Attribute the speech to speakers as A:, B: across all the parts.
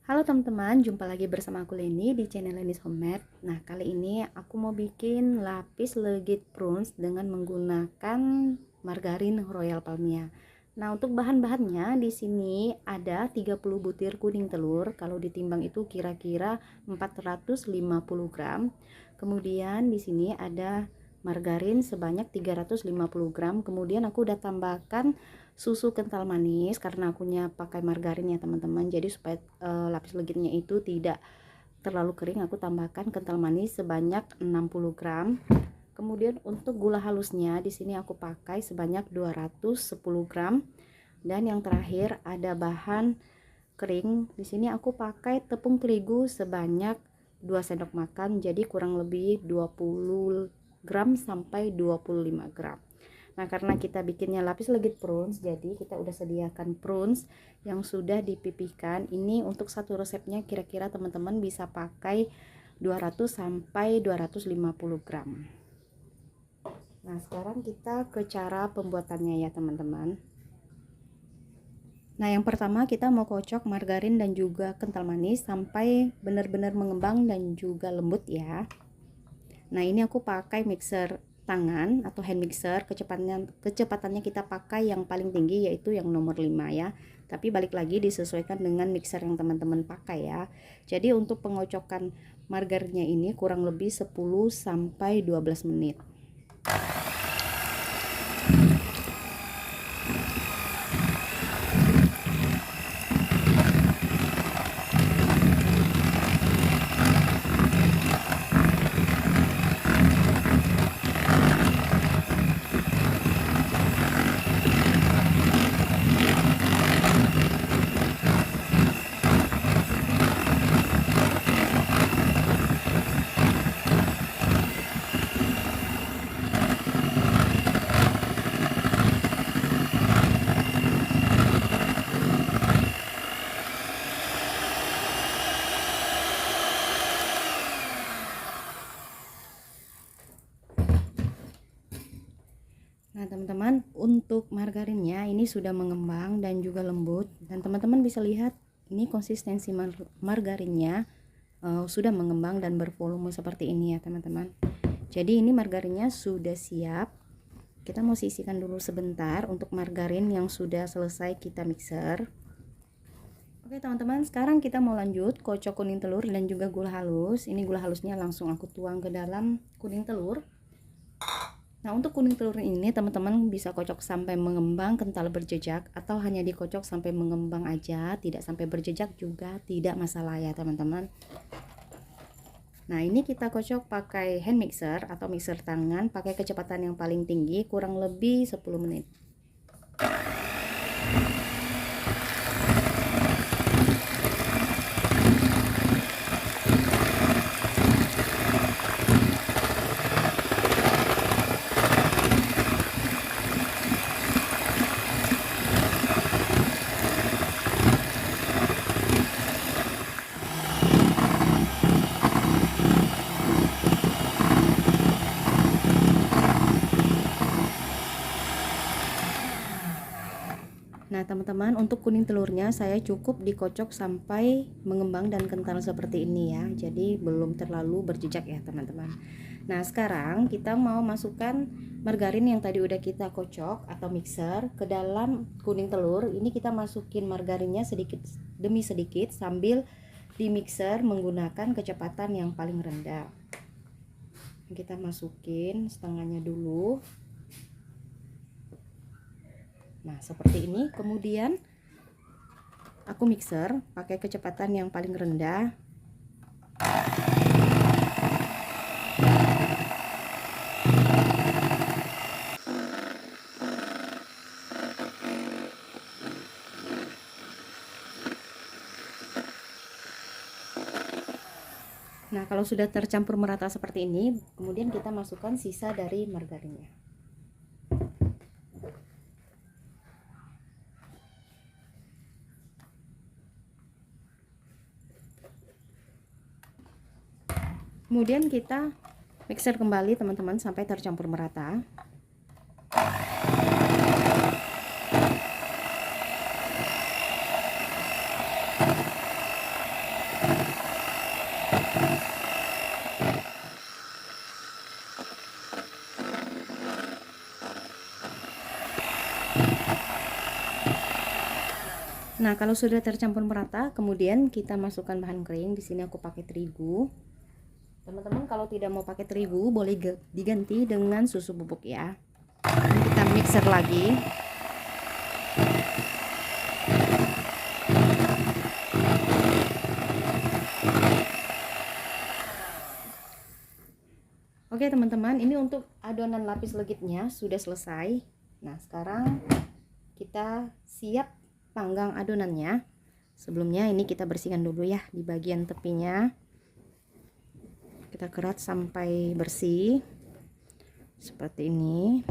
A: Halo teman-teman, jumpa lagi bersama aku Leni di channel Leni's Homemade. Nah, kali ini aku mau bikin lapis legit prunes dengan menggunakan margarin Royal Palmia. Nah, untuk bahan-bahannya di sini ada 30 butir kuning telur. Kalau ditimbang itu kira-kira 450 gram. Kemudian di sini ada margarin sebanyak 350 gram. Kemudian aku udah tambahkan susu kental manis karena akunya pakai margarin ya teman-teman, jadi supaya lapis legitnya itu tidak terlalu kering, aku tambahkan kental manis sebanyak 60 gram. Kemudian untuk gula halusnya di sini aku pakai sebanyak 210 gram. Dan yang terakhir ada bahan kering. Di sini aku pakai tepung terigu sebanyak 2 sendok makan, jadi kurang lebih 20 gram sampai 25 gram. Nah, karena kita bikinnya lapis legit prunes, jadi kita udah sediakan prunes yang sudah dipipihkan. Ini untuk satu resepnya kira-kira teman-teman bisa pakai 200 sampai 250 gram. Nah, sekarang kita ke cara pembuatannya ya teman-teman. Nah, yang pertama kita mau kocok margarin dan juga kental manis sampai benar-benar mengembang dan juga lembut ya. Nah, ini aku pakai mixer tangan atau hand mixer. Kecepatannya kita pakai yang paling tinggi, yaitu yang nomor 5 ya. Tapi balik lagi disesuaikan dengan mixer yang teman-teman pakai ya. Jadi untuk pengocokan margarinnya ini kurang lebih 10 sampai 12 menit. Nah teman-teman, untuk margarinnya ini sudah mengembang dan juga lembut, dan teman-teman bisa lihat ini konsistensi margarinnya sudah mengembang dan bervolume seperti ini ya teman-teman. Jadi ini margarinnya sudah siap. Kita mau sisihkan dulu sebentar untuk margarin yang sudah selesai kita mixer. Oke teman-teman, sekarang kita mau lanjut kocok kuning telur dan juga gula halus. Ini gula halusnya langsung aku tuang ke dalam kuning telur. Nah, untuk kuning telur ini teman-teman bisa kocok sampai mengembang kental berjejak, atau hanya dikocok sampai mengembang aja, tidak sampai berjejak juga tidak masalah ya teman-teman. Nah, ini kita kocok pakai hand mixer atau mixer tangan, pakai kecepatan yang paling tinggi kurang lebih 10 menit. Nah teman-teman, untuk kuning telurnya saya cukup dikocok sampai mengembang dan kental seperti ini ya, jadi belum terlalu berjejak ya teman-teman. Nah sekarang kita mau masukkan margarin yang tadi udah kita kocok atau mixer ke dalam kuning telur. Ini kita masukin margarinnya sedikit demi sedikit sambil di mixer menggunakan kecepatan yang paling rendah. Kita masukin setengahnya dulu. Nah seperti ini, kemudian aku mixer pakai kecepatan yang paling rendah. Nah kalau sudah tercampur merata seperti ini, kemudian kita masukkan sisa dari margarinnya. Kemudian kita mixer kembali teman-teman sampai tercampur merata. Nah, kalau sudah tercampur merata, kemudian kita masukkan bahan kering. Di sini aku pakai terigu. Teman-teman kalau tidak mau pakai terigu, boleh diganti dengan susu bubuk ya. Ini kita mixer lagi. Oke teman-teman, ini untuk adonan lapis legitnya sudah selesai. Nah, sekarang kita siap panggang adonannya. Sebelumnya ini kita bersihkan dulu ya di bagian tepinya. Kita kerat sampai bersih. Seperti ini.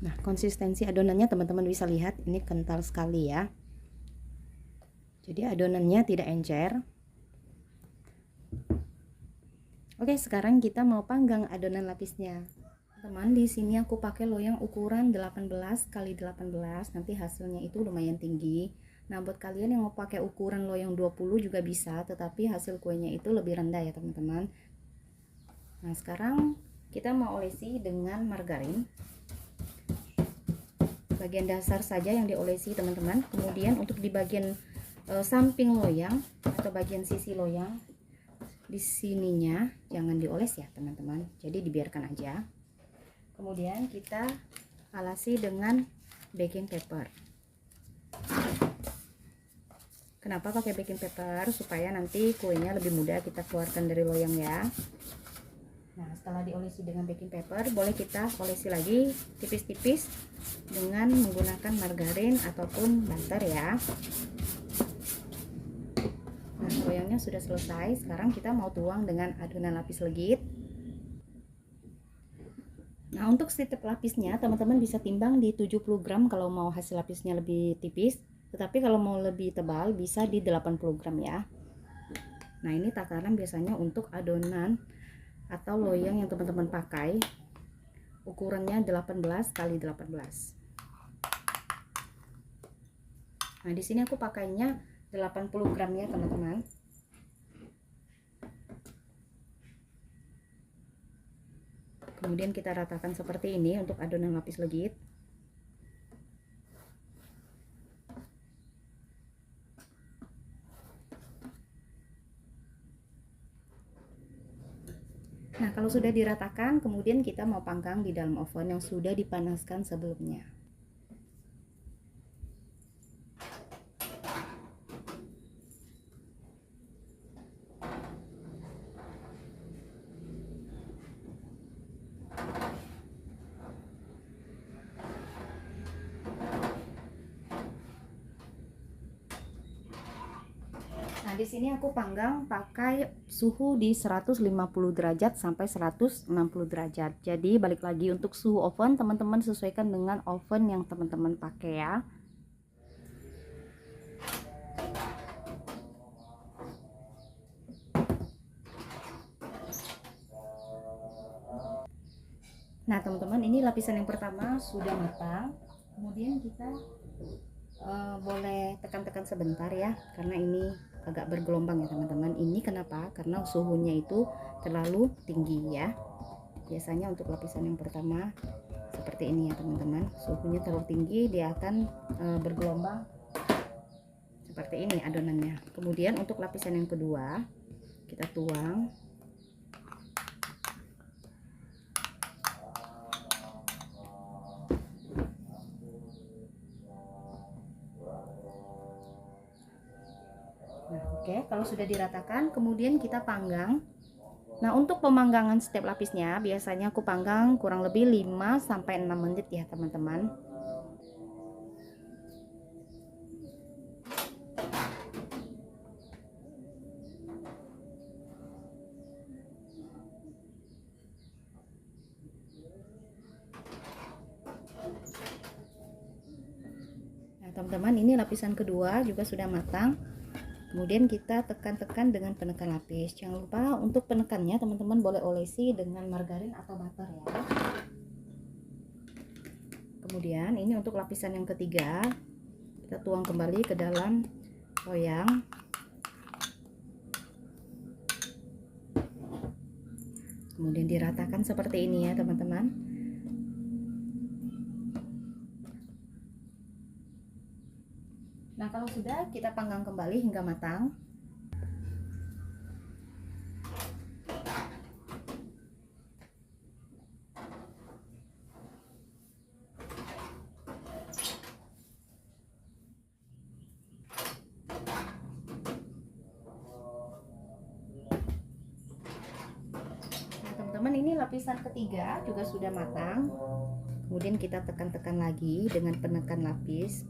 A: Nah, konsistensi adonannya teman-teman bisa lihat ini kental sekali ya. Jadi adonannya tidak encer. Oke, sekarang kita mau panggang adonan lapisnya. Teman, di sini aku pakai loyang ukuran 18 kali 18. Nanti hasilnya itu lumayan tinggi. Nah, buat kalian yang mau pakai ukuran loyang 20 juga bisa, tetapi hasil kuenya itu lebih rendah ya, teman-teman. Nah, sekarang kita mau olesi dengan margarin. Bagian dasar saja yang diolesi, teman-teman. Kemudian untuk di bagian samping loyang atau bagian sisi loyang, di sininya jangan dioles ya, teman-teman. Jadi dibiarkan aja. Kemudian kita alasi dengan baking paper. Kenapa pakai baking paper? Supaya nanti kuenya lebih mudah kita keluarkan dari loyang ya. Nah, setelah diolesi dengan baking paper, boleh kita olesi lagi tipis-tipis dengan menggunakan margarin ataupun butter ya. Nah, loyangnya sudah selesai. Sekarang kita mau tuang dengan adonan lapis legit. Nah, untuk setiap lapisnya teman-teman bisa timbang di 70 gram kalau mau hasil lapisnya lebih tipis. Tetapi kalau mau lebih tebal bisa di 80 gram ya. Nah, ini takaran biasanya untuk adonan atau loyang yang teman-teman pakai. Ukurannya 18 kali 18. Nah, di sini aku pakainya 80 gram ya, teman-teman. Kemudian kita ratakan seperti ini untuk adonan lapis legit. Nah, kalau sudah diratakan, kemudian kita mau panggang di dalam oven yang sudah dipanaskan sebelumnya. Nah, di sini aku panggang pakai suhu di 150 derajat sampai 160 derajat. Jadi balik lagi untuk suhu oven, teman-teman sesuaikan dengan oven yang teman-teman pakai ya. Nah, teman-teman, ini lapisan yang pertama sudah matang. Kemudian kita boleh tekan-tekan sebentar ya, karena ini agak bergelombang ya, teman-teman. Ini kenapa? Karena suhunya itu terlalu tinggi ya. Biasanya untuk lapisan yang pertama seperti ini ya, teman-teman. Suhunya terlalu tinggi, dia akan bergelombang seperti ini adonannya. Kemudian untuk lapisan yang kedua kita tuang. Nah, oke, kalau sudah diratakan, kemudian kita panggang. Nah, untuk pemanggangan setiap lapisnya biasanya aku panggang kurang lebih 5 sampai 6 menit ya, teman-teman. Nah, teman-teman, ini lapisan kedua juga sudah matang. Kemudian kita tekan-tekan dengan penekan lapis. Jangan lupa untuk penekannya teman-teman boleh olesi dengan margarin atau butter ya. Kemudian ini untuk lapisan yang ketiga, kita tuang kembali ke dalam loyang. Kemudian diratakan seperti ini ya teman-teman. Nah, kalau sudah, kita panggang kembali hingga matang. Teman-teman, ini lapisan ketiga juga sudah matang. Kemudian kita tekan-tekan lagi dengan penekan lapis.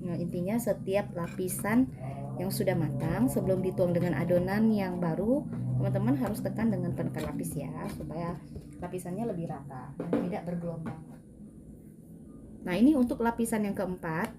A: Nah, intinya setiap lapisan yang sudah matang sebelum dituang dengan adonan yang baru, teman-teman harus tekan dengan penekan lapis ya, supaya lapisannya lebih rata dan tidak bergelombang. Nah, ini untuk lapisan yang keempat.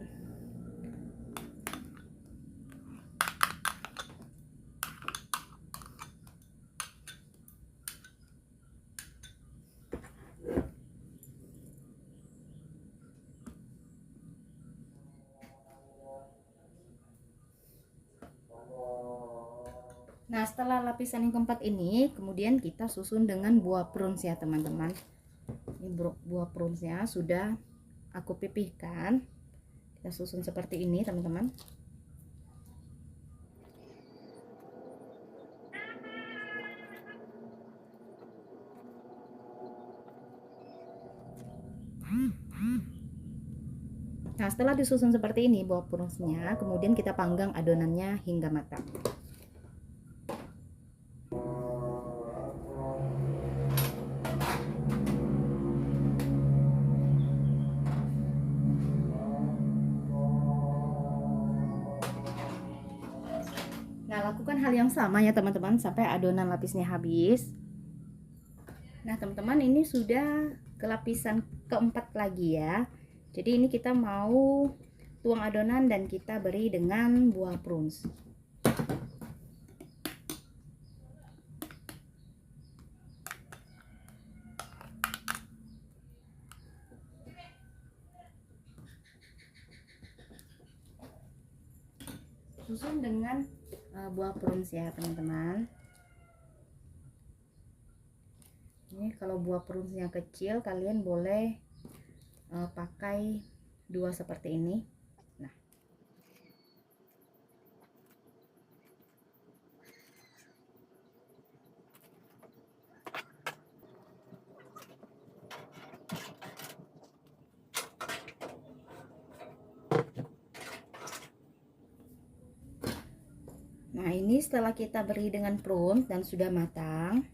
A: Nah, setelah lapisan yang keempat ini, kemudian kita susun dengan buah prunes ya teman-teman. Ini buah prunesnya sudah aku pipihkan. Kita susun seperti ini teman-teman. Nah, setelah disusun seperti ini buah prunesnya, kemudian kita panggang adonannya hingga matang. Nah, lakukan hal yang sama ya teman-teman sampai adonan lapisnya habis. Nah, teman-teman, ini sudah ke lapisan keempat lagi ya. Jadi ini kita mau tuang adonan dan kita beri dengan buah prunes. Susun dengan buah prunes ya teman-teman. Ini kalau buah prunesnya kecil, kalian boleh pakai 2 seperti ini. Nah, ini setelah kita beri dengan prunes dan sudah matang,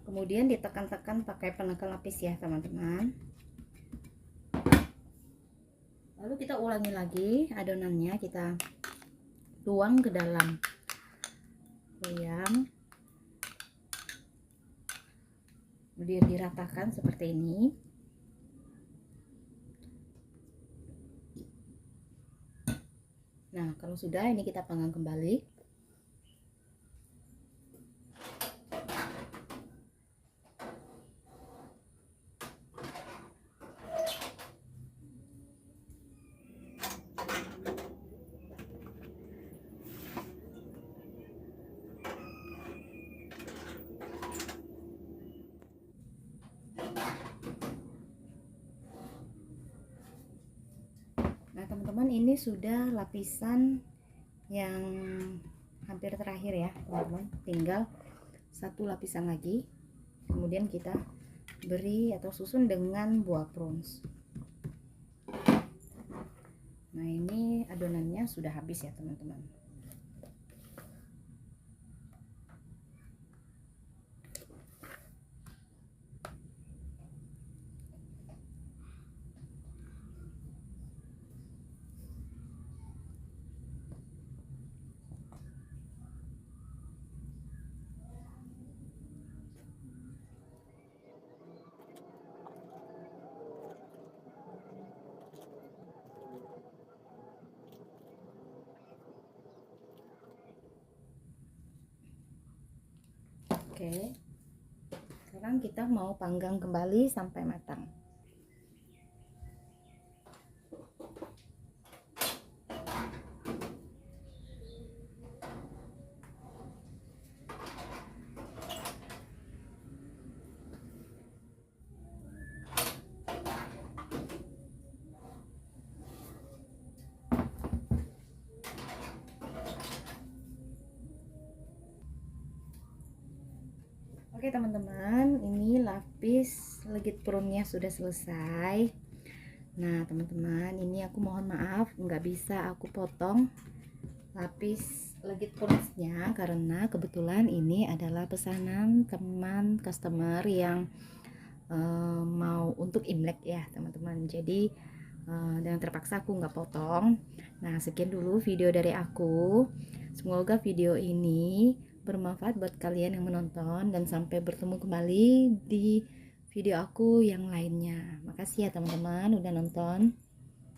A: kemudian ditekan-tekan pakai penekan lapis ya teman-teman. Lalu kita ulangi lagi adonannya, kita tuang ke dalam loyang, kemudian diratakan seperti ini. Nah, kalau sudah, ini kita panggang kembali. Nah, teman-teman, ini sudah lapisan yang hampir terakhir ya teman-teman, tinggal satu lapisan lagi. Kemudian kita beri atau susun dengan buah prunes. Nah, ini adonannya sudah habis ya teman-teman. Oke, sekarang kita mau panggang kembali sampai matang. Oke teman-teman, ini lapis legit prune-nya sudah selesai. Nah teman-teman, ini aku mohon maaf nggak bisa aku potong lapis legit prune-nya karena kebetulan ini adalah pesanan teman customer yang mau untuk Imlek ya teman-teman. Jadi dengan terpaksa aku nggak potong. Nah sekian dulu video dari aku. Semoga video ini bermanfaat buat kalian yang menonton, dan sampai bertemu kembali di video aku yang lainnya. Makasih ya teman-teman udah nonton.